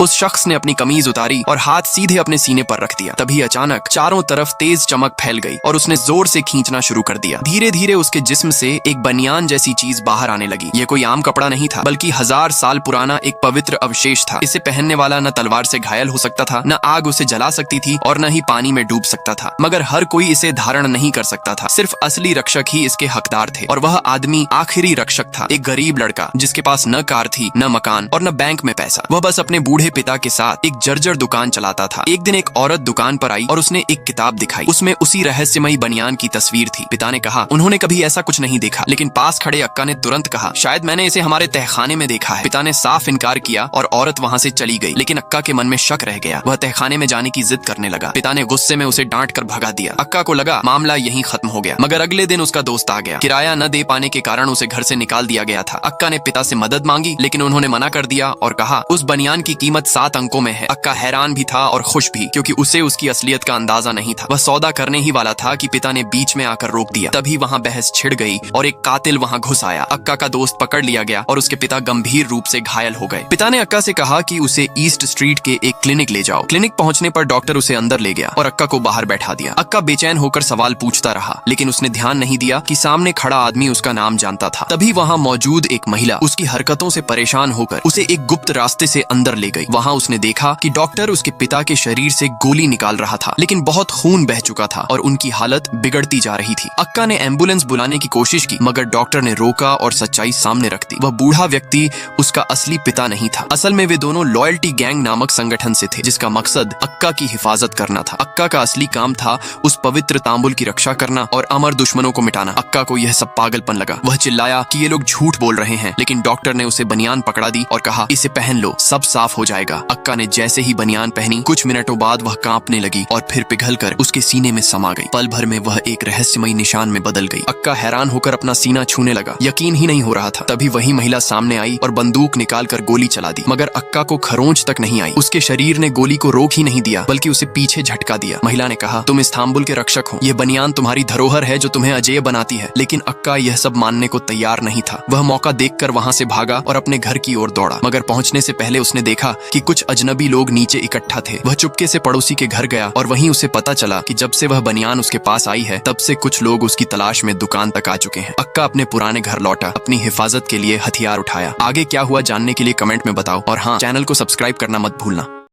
उस शख्स ने अपनी कमीज उतारी और हाथ सीधे अपने सीने पर रख दिया। तभी अचानक चारों तरफ तेज चमक फैल गई और उसने जोर से खींचना शुरू कर दिया। धीरे धीरे उसके जिस्म से एक बनियान जैसी चीज बाहर आने लगी। ये कोई आम कपड़ा नहीं था, बल्कि 1000 साल पुराना एक पवित्र अवशेष था। इसे पहनने वाला न तलवार से घायल हो सकता था, न आग उसे जला सकती थी और न ही पानी में डूब सकता था। मगर हर कोई इसे धारण नहीं कर सकता था। सिर्फ असली रक्षक ही इसके हकदार थे, और वह आदमी आखिरी रक्षक था। एक गरीब लड़का जिसके पास न कार थी, न मकान और न बैंक में पैसा। वह बस अपने बूढ़े पिता के साथ एक जर्जर दुकान चलाता था। एक दिन एक औरत दुकान पर आई और उसने एक किताब दिखाई। उसमें उसी रहस्यमयी बनियान की तस्वीर थी। पिता ने कहा, उन्होंने कभी ऐसा कुछ नहीं देखा। लेकिन पास खड़े अक्का ने तुरंत कहा, शायद मैंने इसे हमारे तहखाने में देखा है। पिता ने साफ इनकार किया और औरत वहाँ से चली गई। लेकिन अक्का के मन में शक रह गया। वह तहखाने में जाने की जिद करने लगा। पिता ने गुस्से में उसे डांट कर भगा दिया। अक्का को लगा मामला यहीं खत्म हो गया। मगर अगले दिन उसका दोस्त आ गया। किराया न दे पाने के कारण उसे घर से निकाल दिया गया था। अक्का ने पिता से मदद मांगी, लेकिन उन्होंने मना कर दिया और कहा उस बनियान की कीमत 7 अंकों में है। अक्का हैरान भी था और खुश भी, क्योंकि उसे उसकी असलियत का अंदाजा नहीं था। वह सौदा करने ही वाला था कि पिता ने बीच में आकर रोक दिया। तभी वहाँ बहस छिड़ गई और एक कातिल वहाँ घुस आया। अक्का का दोस्त पकड़ लिया गया और उसके पिता गंभीर रूप से घायल हो गए। पिता ने अक्का से कहा कि उसे ईस्ट स्ट्रीट के एक क्लिनिक ले जाओ। क्लिनिक पहुंचने पर डॉक्टर उसे अंदर ले गया और अक्का को बाहर बैठा दिया। अक्का बेचैन होकर सवाल पूछता रहा, लेकिन उसने ध्यान नहीं दिया कि सामने खड़ा आदमी उसका नाम जानता था। तभी वहाँ मौजूद एक महिला उसकी हरकतों से परेशान होकर उसे एक गुप्त रास्ते से अंदर ले गई। वहाँ उसने देखा कि डॉक्टर उसके पिता के शरीर से गोली निकाल रहा था, लेकिन बहुत खून बह चुका था और उनकी हालत बिगड़ती जा रही थी। अक्का ने एम्बुलेंस बुलाने की कोशिश की, मगर डॉक्टर ने रोका और सच्चाई सामने रख दी। वह बूढ़ा व्यक्ति उसका असली पिता नहीं था। असल में वे दोनों लॉयल्टी गैंग नामक संगठन से थे, जिसका मकसद अक्का की हिफाजत करना था। अक्का का असली काम था उस पवित्र तांबुल की रक्षा करना और अमर दुश्मनों को मिटाना। अक्का को यह सब पागलपन लगा। वह चिल्लाया कि ये लोग झूठ बोल रहे हैं, लेकिन डॉक्टर ने उसे बनियान पकड़ा दी और कहा, इसे पहन लो, सब साफ हो जाएगा। अक्का ने जैसे ही बनियान पहनी, कुछ मिनटों बाद वह कांपने लगी और फिर पिघलकर उसके सीने में समा गई। पल भर में वह एक रहस्यमयी निशान में बदल गई। अक्का हैरान होकर अपना सीना छूने लगा। यकीन ही नहीं हो रहा था। तभी वही महिला सामने आई और बंदूक निकालकर गोली चला दी, मगर अक्का को खरोंच तक नहीं आई। उसके शरीर ने गोली को रोक ही नहीं दिया, बल्कि उसे पीछे झटका दिया। महिला ने कहा, तुम इस्तांबुल के रक्षक हो। ये बनियान तुम्हारी धरोहर है जो तुम्हें अजेय बनाती है। लेकिन अक्का यह सब मानने को तैयार नहीं था। वह मौका देखकर वहां से भागा और अपने घर की ओर दौड़ा, मगर पहुंचने से पहले उसने देखा कि कुछ अजनबी लोग नीचे इकट्ठा थे। वह चुपके से पड़ोसी के घर गया और वहीं उसे पता चला कि जब से वह बनियान उसके पास आई है, तब से कुछ लोग उसकी तलाश में दुकान तक आ चुके हैं। अक्का अपने पुराने घर लौटा, अपनी हिफाजत के लिए हथियार उठाया। आगे क्या हुआ जानने के लिए कमेंट में बताओ, और हाँ, चैनल को सब्सक्राइब करना मत भूलना।